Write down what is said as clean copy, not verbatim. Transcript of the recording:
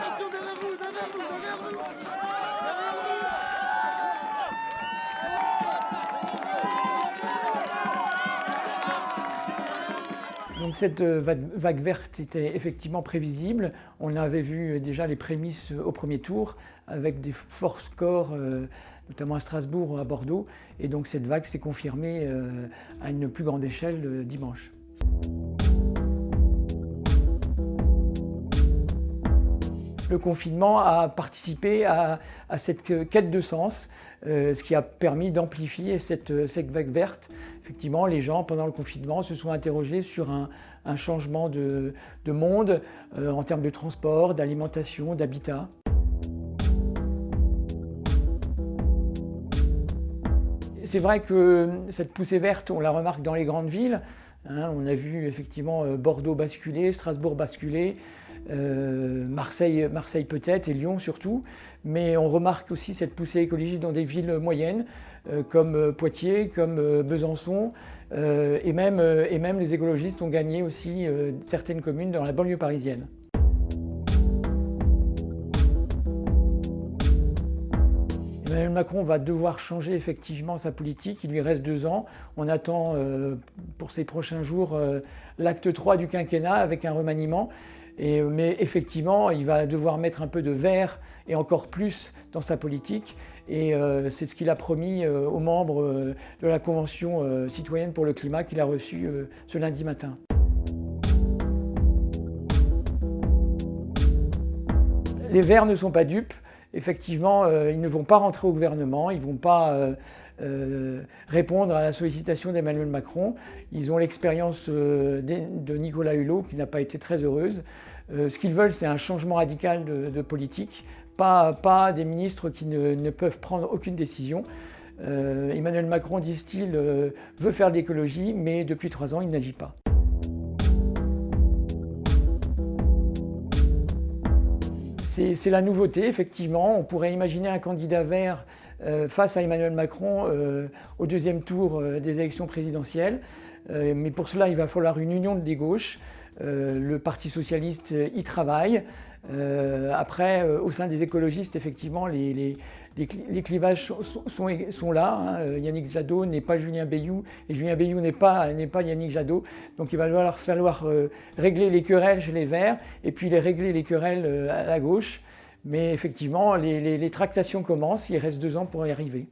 Attention derrière vous, derrière vous, derrière vous, Donc cette vague verte était effectivement prévisible. On avait vu déjà les prémices au premier tour avec des forts scores, notamment à Strasbourg ou à Bordeaux. Et donc cette vague s'est confirmée à une plus grande échelle dimanche. Le confinement a participé à cette quête de sens, ce qui a permis d'amplifier cette vague verte. Effectivement, les gens, pendant le confinement, se sont interrogés sur un changement de monde en termes de transport, d'alimentation, d'habitat. C'est vrai que cette poussée verte, on la remarque dans les grandes villes. On a vu effectivement Bordeaux basculer, Strasbourg basculer, Marseille peut-être et Lyon surtout, mais on remarque aussi cette poussée écologique dans des villes moyennes comme Poitiers, comme Besançon, et même les écologistes ont gagné aussi certaines communes dans la banlieue parisienne. Emmanuel Macron va devoir changer effectivement sa politique, il lui reste 2 ans. On attend pour ces prochains jours l'acte 3 du quinquennat avec un remaniement. Mais effectivement, il va devoir mettre un peu de vert et encore plus dans sa politique. Et c'est ce qu'il a promis aux membres de la Convention citoyenne pour le climat qu'il a reçue ce lundi matin. Les Verts ne sont pas dupes. Effectivement, ils ne vont pas rentrer au gouvernement, ils ne vont pas répondre à la sollicitation d'Emmanuel Macron. Ils ont l'expérience de Nicolas Hulot qui n'a pas été très heureuse. Ce qu'ils veulent, c'est un changement radical de politique, pas des ministres qui ne peuvent prendre aucune décision. Emmanuel Macron, disent-ils, veut faire de l'écologie, mais depuis 3 ans, il n'agit pas. C'est la nouveauté, effectivement. On pourrait imaginer un candidat vert face à Emmanuel Macron au 2e tour des élections présidentielles. Mais pour cela, il va falloir une union des gauches. Le Parti socialiste y travaille. Après, au sein des écologistes, effectivement, les clivages sont là. Yannick Jadot n'est pas Julien Bayou et Julien Bayou n'est pas Yannick Jadot. Donc il va falloir régler les querelles chez les Verts et puis régler les querelles à la gauche. Mais effectivement, les tractations commencent, il reste 2 ans pour y arriver.